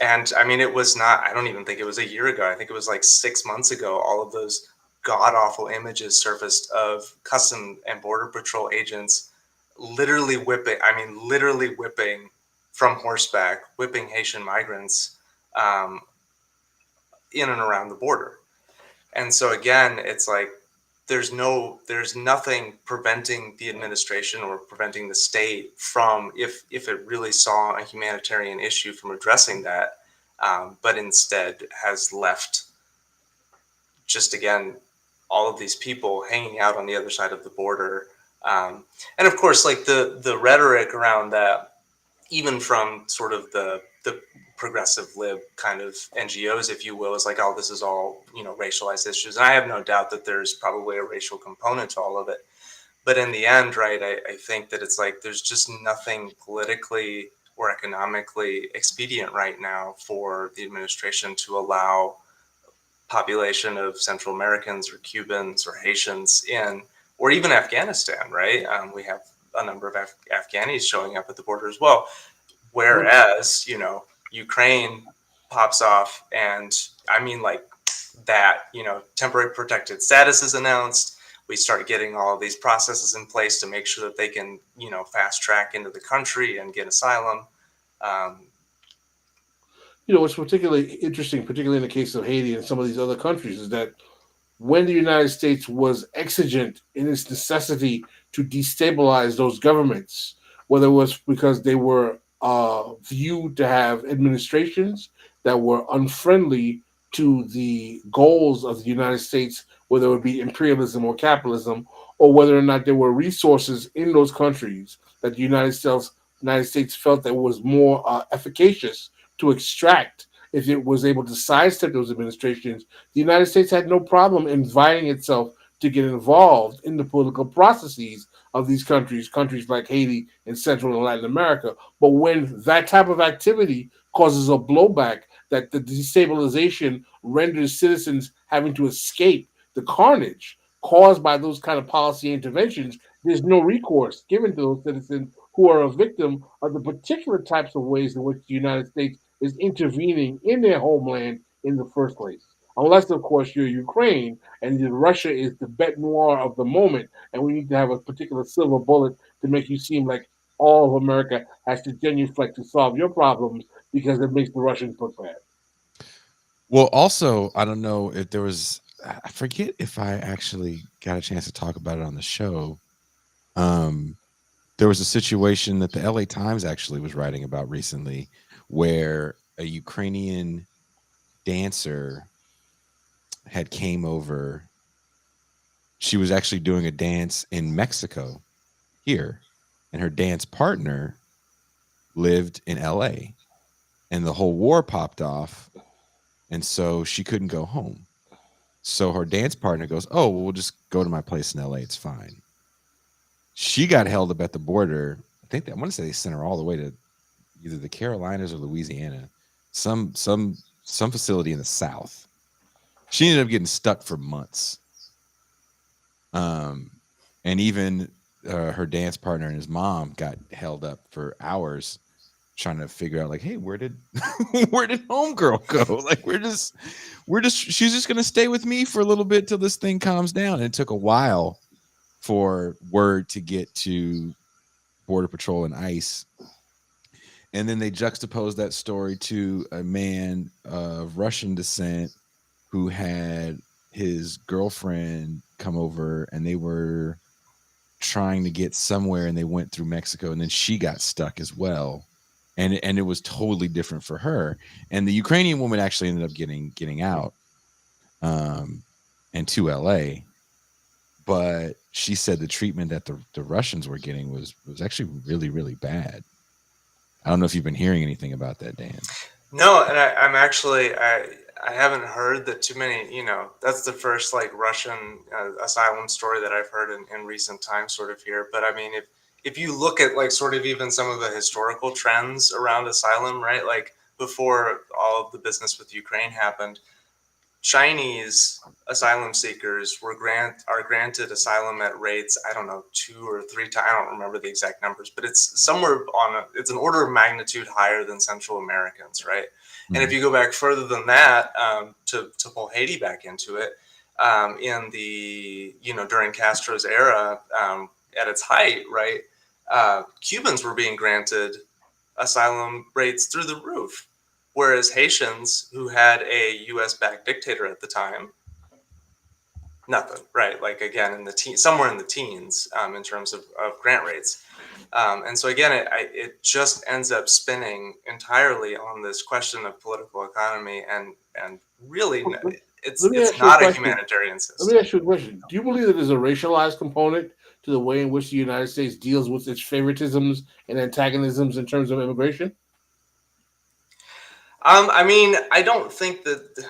Speaker 3: And I mean, it was not, I don't even think it was a year ago. I think it was like 6 months ago. All of those god awful images surfaced of Custom and Border Patrol agents literally whipping from horseback, whipping Haitian migrants in and around the border. And so again, it's like there's nothing preventing the administration or preventing the state from, if it really saw a humanitarian issue, from addressing that, but instead has left just, again, all of these people hanging out on the other side of the border. And of course, like the rhetoric around that, even from sort of the the progressive lib kind of NGOs, if you will, is like, oh, this is all, racialized issues. And I have no doubt that there's probably a racial component to all of it. But in the end, right, I think that it's like there's just nothing politically or economically expedient right now for the administration to allow population of Central Americans or Cubans or Haitians in, or even Afghanistan, right? We have a number of Afghanis showing up at the border as well. Whereas, Ukraine pops off, and I mean, like that, temporary protected status is announced. We start getting all of these processes in place to make sure that they can, fast track into the country and get asylum.
Speaker 2: What's particularly interesting, particularly in the case of Haiti and some of these other countries, is that when the United States was exigent in its necessity to destabilize those governments, whether it was because they were viewed to have administrations that were unfriendly to the goals of the United States, whether it would be imperialism or capitalism, or whether or not there were resources in those countries that the United States felt that was more efficacious to extract if it was able to sidestep those administrations. The United States had no problem inviting itself to get involved in the political processes of these countries like Haiti and Central and Latin America. But when that type of activity causes a blowback, that the destabilization renders citizens having to escape the carnage caused by those kind of policy interventions, there's no recourse given to those citizens who are a victim of the particular types of ways in which the United States is intervening in their homeland in the first place. Unless, of course, you're Ukraine and Russia is the bête noire of the moment, and we need to have a particular silver bullet to make you seem like all of America has to genuflect to solve your problems because it makes the Russians look bad.
Speaker 1: Well, also, I don't know if there was, I forget if I actually got a chance to talk about it on the show. There was a situation that the LA Times actually was writing about recently where a Ukrainian dancer had came over. She was actually doing a dance in Mexico here, and her dance partner lived in LA, and the whole war popped off, and so she couldn't go home. So her dance partner goes, oh, well, we'll just go to my place in LA. It's fine. She got held up at the border. I want to say they sent her all the way to either the Carolinas or Louisiana, some facility in the South. She ended up getting stuck for months. And even her dance partner and his mom got held up for hours trying to figure out, like, hey, where did homegirl go? Like, she's just gonna stay with me for a little bit till this thing calms down. And it took a while for word to get to Border Patrol and ICE. And then they juxtaposed that story to a man of Russian descent who had his girlfriend come over, and they were trying to get somewhere, and they went through Mexico, and then she got stuck as well. And it was totally different for her. And the Ukrainian woman actually ended up getting out and to LA. But she said the treatment that the Russians were getting was actually really, really bad. I don't know if you've been hearing anything about that, Dan.
Speaker 3: No, and I'm actually, I haven't heard that too many, that's the first like Russian asylum story that I've heard in recent times sort of here. But I mean, if you look at like sort of even some of the historical trends around asylum, right? Like before all of the business with Ukraine happened, Chinese asylum seekers are granted asylum at rates, I don't know, 2 or 3 times. I don't remember the exact numbers, but it's somewhere it's an order of magnitude higher than Central Americans, right? Mm-hmm. And if you go back further than that, to pull Haiti back into it, in the, during Castro's era, at its height, right? Cubans were being granted asylum rates through the roof. Whereas Haitians, who had a U.S.-backed dictator at the time, nothing, right? Like, again, in the somewhere in the teens in terms of grant rates. And so, again, it just ends up spinning entirely on this question of political economy, and really, it's not a humanitarian system.
Speaker 2: Let me ask you a question. Do you believe that there's a racialized component to the way in which the United States deals with its favoritisms and antagonisms in terms of immigration?
Speaker 3: I mean, I don't think that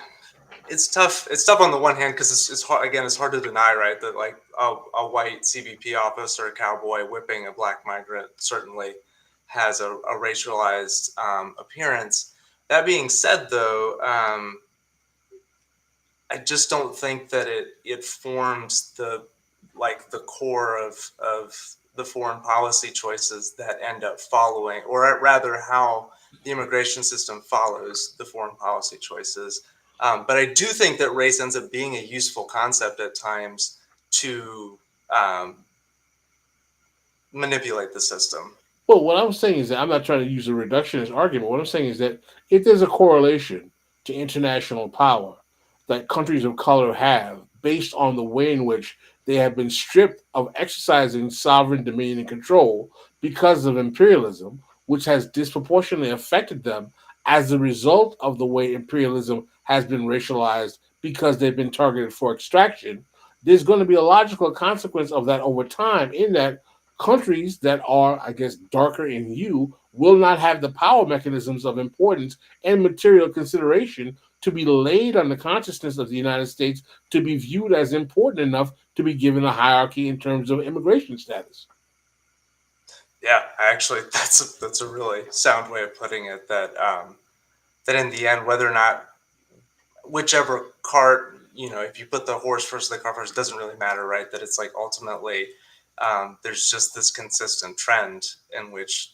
Speaker 3: it's tough. It's tough on the one hand because it's hard. Again, it's hard to deny, right? That like a white CBP officer, cowboy whipping a black migrant certainly has a racialized appearance. That being said, though, I just don't think that it forms the core of the foreign policy choices that end up following, or rather how the immigration system follows the foreign policy choices. But I do think that race ends up being a useful concept at times to um, manipulate the system.
Speaker 2: Well, what I'm saying is that I'm not trying to use a reductionist argument. What I'm saying is that if there's a correlation to international power that countries of color have based on the way in which they have been stripped of exercising sovereign dominion and control because of imperialism, which has disproportionately affected them as a result of the way imperialism has been racialized because they've been targeted for extraction, there's going to be a logical consequence of that over time in that countries that are, I guess, darker in hue will not have the power mechanisms of importance and material consideration to be laid on the consciousness of the United States to be viewed as important enough to be given a hierarchy in terms of immigration status.
Speaker 3: Yeah, actually, that's a really sound way of putting it. That in the end, whether or not whichever cart, if you put the horse first, the car first, it doesn't really matter, right? That it's like ultimately there's just this consistent trend in which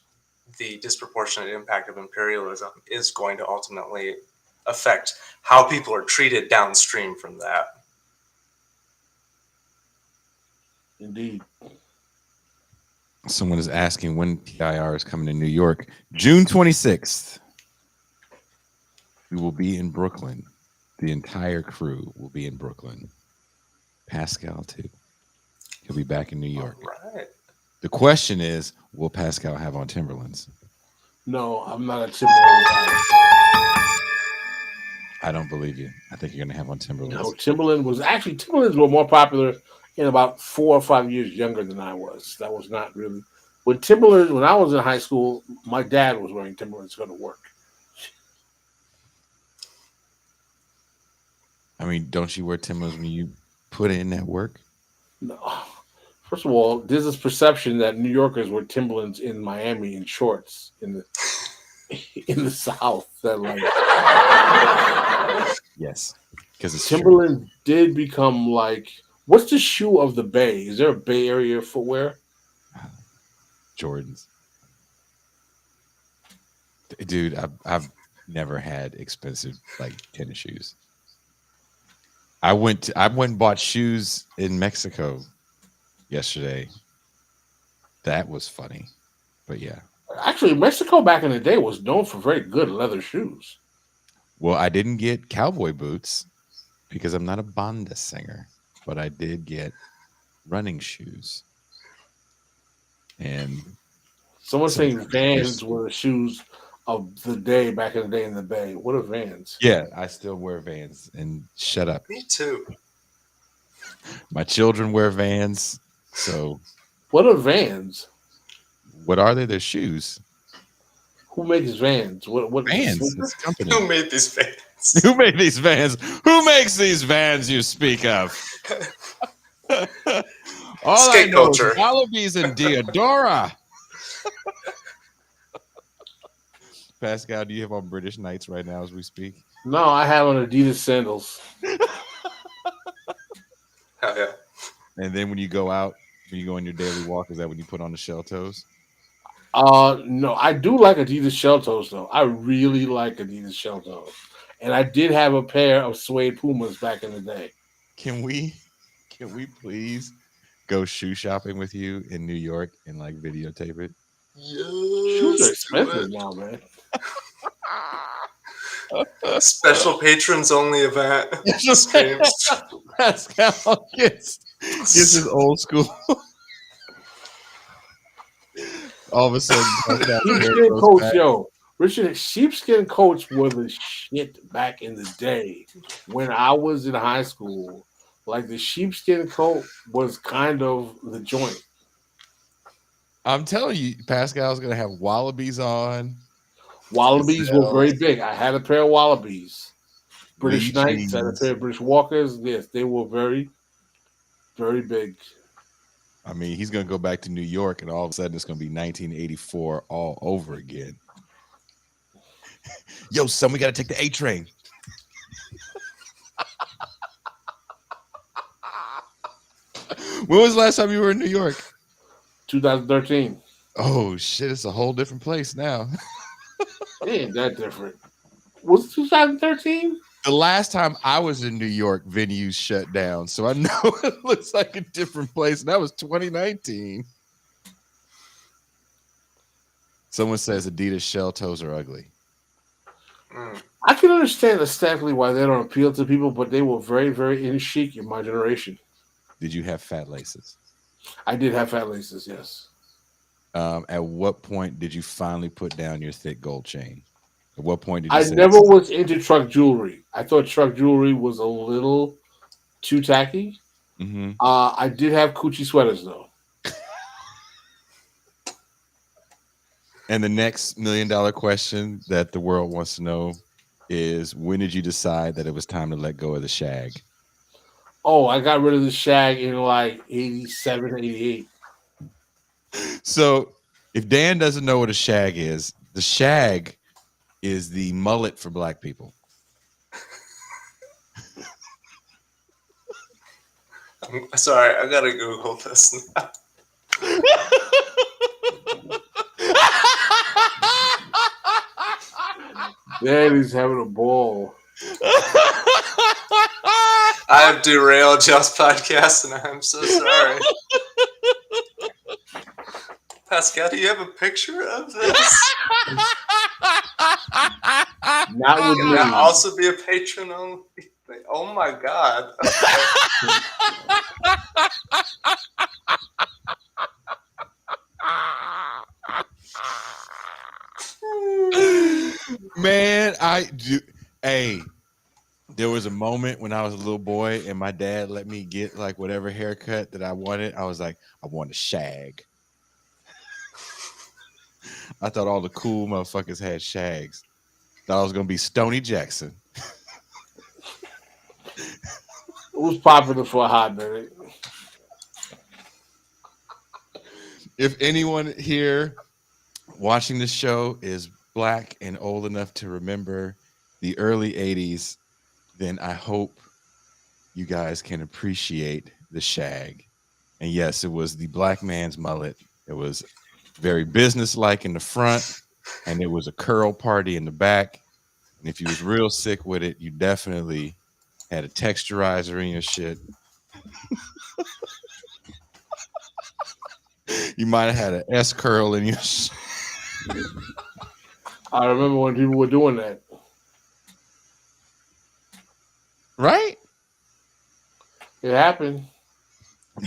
Speaker 3: the disproportionate impact of imperialism is going to ultimately affect how people are treated downstream from that.
Speaker 2: Indeed.
Speaker 1: Someone is asking when TIR is coming to New York. June 26th. We will be in Brooklyn. The entire crew will be in Brooklyn. Pascal, too. He'll be back in New York.
Speaker 3: All right.
Speaker 1: The question is, will Pascal have on Timberlands?
Speaker 2: No, I'm not a Timberland guy.
Speaker 1: I don't believe you. I think you're going to have on Timberlands.
Speaker 2: No, Timberlands were more popular in about 4 or 5 years younger than I was. That was not really when I was in high school, my dad was wearing Timberlands to go to work.
Speaker 1: I mean, don't you wear Timberlands when you put in that work?
Speaker 2: No. First of all, there's this perception that New Yorkers wear Timberlands in Miami in shorts in the South. That like
Speaker 1: yes, because it's
Speaker 2: Timberland did become like what's the shoe of the Bay? Is there a Bay Area footwear?
Speaker 1: Jordans. Dude, I've never had expensive like tennis shoes. I went and bought shoes in Mexico yesterday. That was funny. But yeah.
Speaker 2: Actually, Mexico back in the day was known for very good leather shoes.
Speaker 1: Well, I didn't get cowboy boots because I'm not a banda singer, but I did get running shoes. And
Speaker 2: someone's saying Vans were the shoes of the day back in the day in the Bay. What are Vans?
Speaker 1: Yeah, I still wear Vans. And shut up.
Speaker 3: Me too.
Speaker 1: My children wear Vans. So
Speaker 2: what are Vans?
Speaker 1: What are they? They're shoes.
Speaker 2: Who makes Vans? What
Speaker 1: Vans? It's a company.
Speaker 3: Who made these Vans?
Speaker 1: Who made these Vans? Who makes these Vans you speak of? All
Speaker 3: Skate
Speaker 1: I know
Speaker 3: culture.
Speaker 1: is Wallabies and Deodora. Pascal, do you have on British Knights right now as we speak?
Speaker 2: No, I have on Adidas sandals.
Speaker 3: Oh, yeah.
Speaker 1: And then when you go out, when you go on your daily walk, is that when you put on the shell toes?
Speaker 2: No, I do like Adidas shell toes though. I really like Adidas shell toes, and I did have a pair of suede Pumas back in the day.
Speaker 1: Can we please go shoe shopping with you in New York and like videotape it?
Speaker 3: Yes,
Speaker 2: shoes are expensive now, man.
Speaker 3: Special patrons only event.
Speaker 1: Pascal gets his old school. All of a sudden,
Speaker 2: sheepskin coats, Richard, sheepskin coats were the shit back in the day when I was in high school. Like the sheepskin coat was kind of the joint.
Speaker 1: I'm telling you, Pascal's gonna have wallabies on.
Speaker 2: Wallabies were very big. I had a pair of Wallabies. British
Speaker 1: Lee
Speaker 2: Knights had a
Speaker 1: Cheese.
Speaker 2: pair of British Walkers. Yes, they were very, very big.
Speaker 1: I mean, he's gonna go back to New York, and all of a sudden, it's gonna be 1984 all over again. Yo, son, we gotta take the A train. When was the last time you were in New York?
Speaker 2: 2013.
Speaker 1: Oh shit, it's a whole different place now.
Speaker 2: It ain't that different. Was it 2013?
Speaker 1: The last time I was in New York, venues shut down, so I know it looks like a different place. And that was 2019. Someone says Adidas shell toes are ugly.
Speaker 2: I can understand aesthetically why they don't appeal to people, but they were very, very in chic in my generation.
Speaker 1: Did you have fat laces?
Speaker 2: I did have fat laces, yes.
Speaker 1: At what point did you finally put down your thick gold chain? At what point did you
Speaker 2: I
Speaker 1: say
Speaker 2: never was into truck jewelry. I thought truck jewelry was a little too tacky.
Speaker 1: Mm-hmm.
Speaker 2: I did have Coochie sweaters, though.
Speaker 1: And the next $1 million question that the world wants to know is, when did you decide that it was time to let go of the shag?
Speaker 2: Oh, I got rid of the shag in like 87, 88.
Speaker 1: So if Dan doesn't know what a shag is, the shag is the mullet for black people.
Speaker 3: I'm sorry, I gotta Google this now.
Speaker 2: Daddy's having a ball.
Speaker 3: I have derailed Just Podcast, and I'm so sorry. Pascal, do you have a picture of this?
Speaker 2: Not with
Speaker 3: Can
Speaker 2: me.
Speaker 3: that also be a patron only? Oh my god.
Speaker 1: Man, I do. Hey, there was a moment when I was a little boy and my dad let me get like whatever haircut that I wanted. I was like, I want a shag. I thought all the cool motherfuckers had shags. Thought I was gonna be Stoney Jackson.
Speaker 2: It was popular for a hot minute.
Speaker 1: If anyone here watching this show is black and old enough to remember the early 80s, then I hope you guys can appreciate the shag. And yes, it was the black man's mullet. It was very businesslike in the front, and it was a curl party in the back. And if you was real sick with it, you definitely had a texturizer in your shit. You might have had an S curl in your shit.
Speaker 2: I remember when people were doing that.
Speaker 1: Right?
Speaker 2: It happened.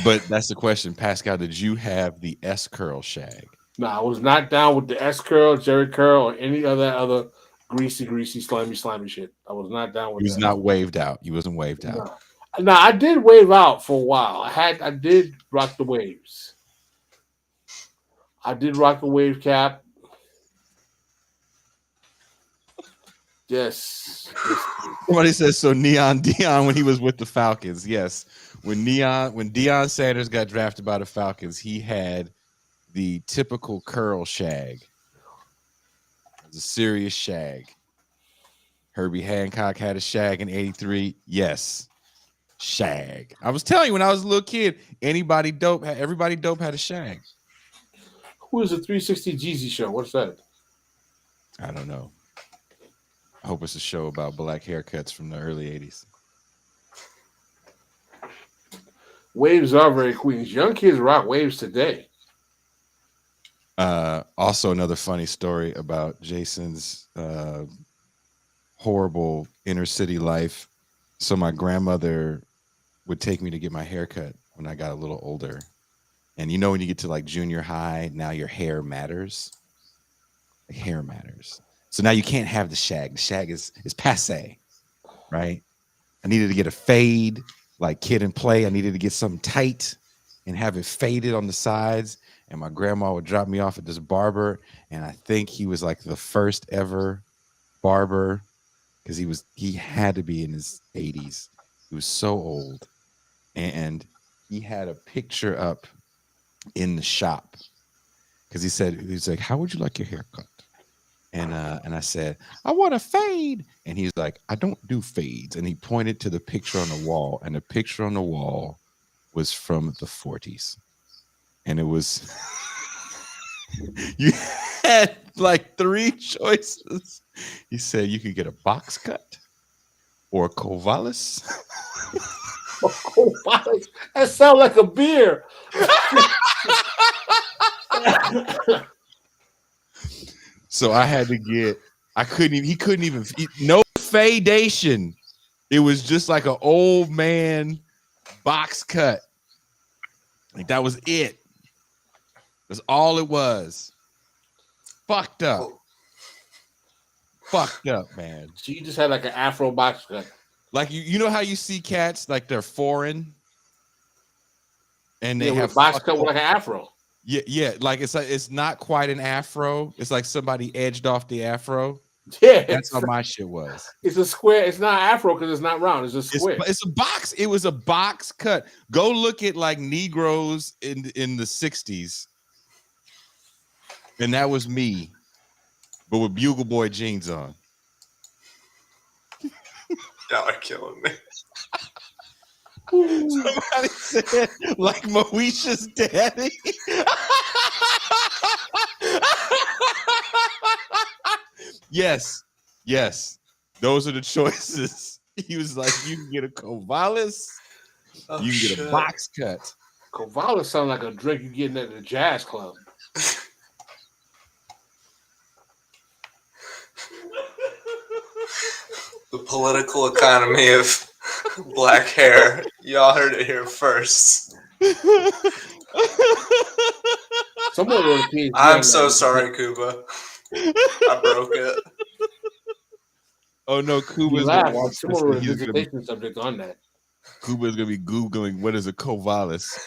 Speaker 1: But that's the question, Pascal. Did you have the S curl shag?
Speaker 2: No, I was not down with the S curl, Jerry curl, or any other greasy, slimy shit. I was not down with
Speaker 1: You was
Speaker 2: that.
Speaker 1: not waved out. You wasn't waved out.
Speaker 2: No, I did wave out for a while. I did rock the waves. I did rock a wave cap. Yes.
Speaker 1: Somebody says so. Dion when he was with the Falcons. Yes, when Deion Sanders got drafted by the Falcons, he had the typical curl shag. It was a serious shag. Herbie Hancock had a shag in '83. Yes, shag. I was telling you when I was a little kid, everybody dope had a shag.
Speaker 2: Who is the 360 Jeezy show? What's that?
Speaker 1: I don't know. I hope it's a show about black haircuts from the early 80s.
Speaker 2: Waves are very queens. Young kids rock waves today.
Speaker 1: Also, another funny story about Jason's horrible inner city life. So my grandmother would take me to get my hair cut when I got a little older. And you know, when you get to like junior high, now your hair matters. Like, hair matters. So now you can't have the shag. The shag is passe, right? I needed to get a fade, like Kid and Play. I needed to get something tight and have it faded on the sides. and my grandma would drop me off at this barber, and I think he was like the first ever barber because he had to be in his 80s. He was so old, and he had a picture up in the shop because he's like, how would you like your haircut? And I said, I want a fade. And he's like, I don't do fades. And he pointed to the picture on the wall, and the picture on the wall was from the 40s. And it was you had like 3 choices. He said you could get a box cut or a Covalis.
Speaker 2: That sounds like a beer.
Speaker 1: So I had to get, he couldn't even, no fadation. It was just like an old man box cut. Like that was it. That's all it was. Fucked up. Fucked up, man.
Speaker 2: So you just had like an Afro box cut.
Speaker 1: Like you know how you see cats like they're foreign and they have
Speaker 2: a box cut with like an Afro.
Speaker 1: Yeah, like it's not quite an afro. It's like somebody edged off the afro.
Speaker 2: Yeah,
Speaker 1: that's how my shit was.
Speaker 2: It's a square. It's not afro because it's not round. It's a square.
Speaker 1: It's a box. It was a box cut. Go look at like Negroes in the 60s, and that was me, but with Bugle Boy jeans on.
Speaker 3: Y'all are killing me.
Speaker 1: Somebody said like Moesha's daddy. Yes. Those are the choices. He was like, you can get a Covalis, you can get a box cut.
Speaker 2: Covalis sounds like a drink you getting at the jazz club.
Speaker 3: The political economy of black hair. Y'all heard it here first. I'm so sorry, Kuba. I broke it.
Speaker 1: Oh no, Kuba's
Speaker 2: someone wrote a dissertation subject on that.
Speaker 1: Kuba's gonna be Googling what is a Covalis.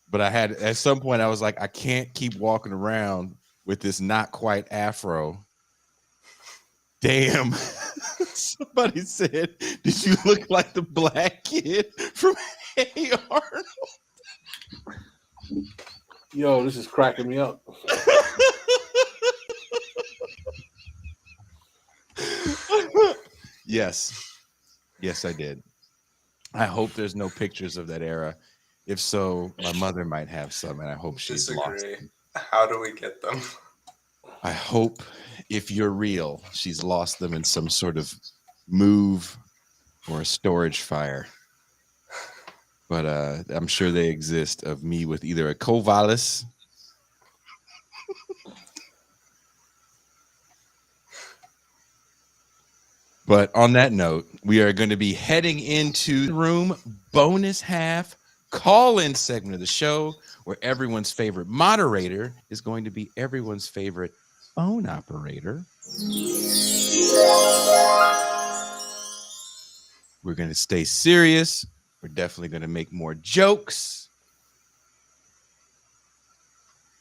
Speaker 1: But I had at some point I was like, I can't keep walking around with this not quite afro. Damn. Somebody said, did you look like the black kid from Hey Arnold?
Speaker 2: Yo, this is cracking me up.
Speaker 1: Yes, I did. I hope there's no pictures of that era. If so, my mother might have some, and I hope she's lost them.
Speaker 3: How do we get them?
Speaker 1: I hope if you're real, she's lost them in some sort of move or a storage fire. But I'm sure they exist of me with either a Covalis But on that note, we are going to be heading into the room bonus half call-in segment of the show where everyone's favorite moderator is going to be everyone's favorite phone operator. We're going to stay serious. We're definitely going to make more jokes.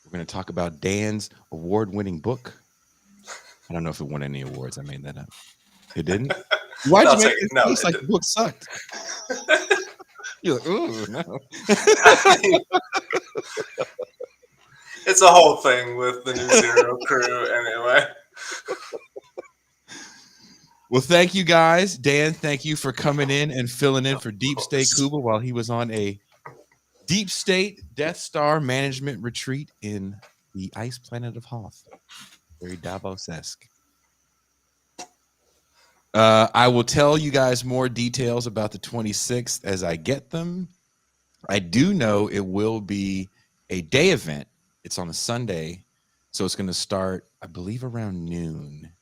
Speaker 1: We're going to talk about Dan's award-winning book. I don't know if it won any awards. I made that up. It didn't? Why'd you make it face like the book sucked? You're like, ooh, no.
Speaker 3: It's a whole thing with the New Zero crew anyway.
Speaker 1: Well, thank you guys. Dan, thank you for coming in and filling in for Deep State Kuba while he was on a Deep State Death Star management retreat in the ice planet of Hoth. Very Davos-esque. I will tell you guys more details about the 26th as I get them. I do know it will be a day event. It's on a Sunday, so it's going to start, I believe, around noon.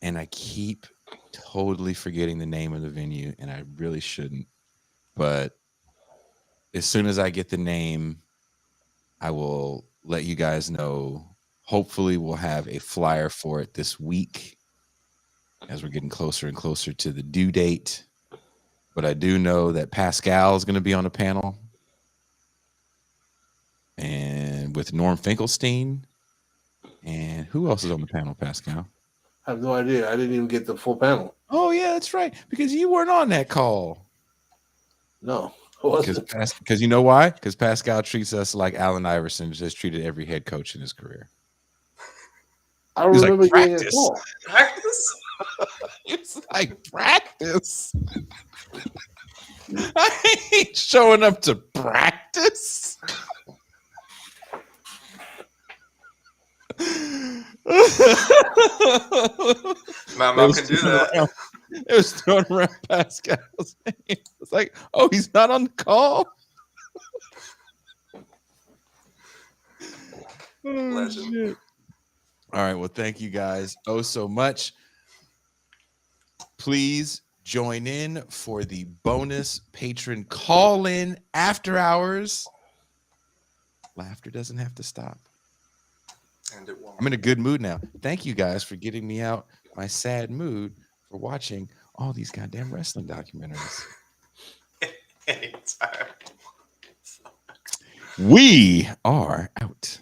Speaker 1: And I keep totally forgetting the name of the venue, and I really shouldn't. But as soon as I get the name, I will let you guys know. Hopefully, we'll have a flyer for it this week as we're getting closer and closer to the due date. But I do know that Pascal is going to be on the panel. and with Norm Finkelstein. And who else is on the panel, Pascal?
Speaker 2: I have no idea. I didn't even get the full panel.
Speaker 1: Oh, yeah, that's right. Because you weren't on that call.
Speaker 2: No, it wasn't.
Speaker 1: Because you know why? Because Pascal treats us like Allen Iverson has treated every head coach in his career.
Speaker 2: I don't remember getting a call.
Speaker 3: Practice?
Speaker 1: It's like practice. I ain't showing up to practice.
Speaker 3: My mom can do that.
Speaker 1: It was throwing around Pascal's name. It's like, oh, he's not on the call.
Speaker 3: Legend.
Speaker 1: Shit. All right. Well, thank you guys so much. Please join in for the bonus patron call-in after hours. Laughter doesn't have to stop.
Speaker 3: And it won't.
Speaker 1: I'm in a good mood now. Thank you guys for getting me out my sad mood for watching all these goddamn wrestling documentaries.
Speaker 3: Anytime.
Speaker 1: We are out.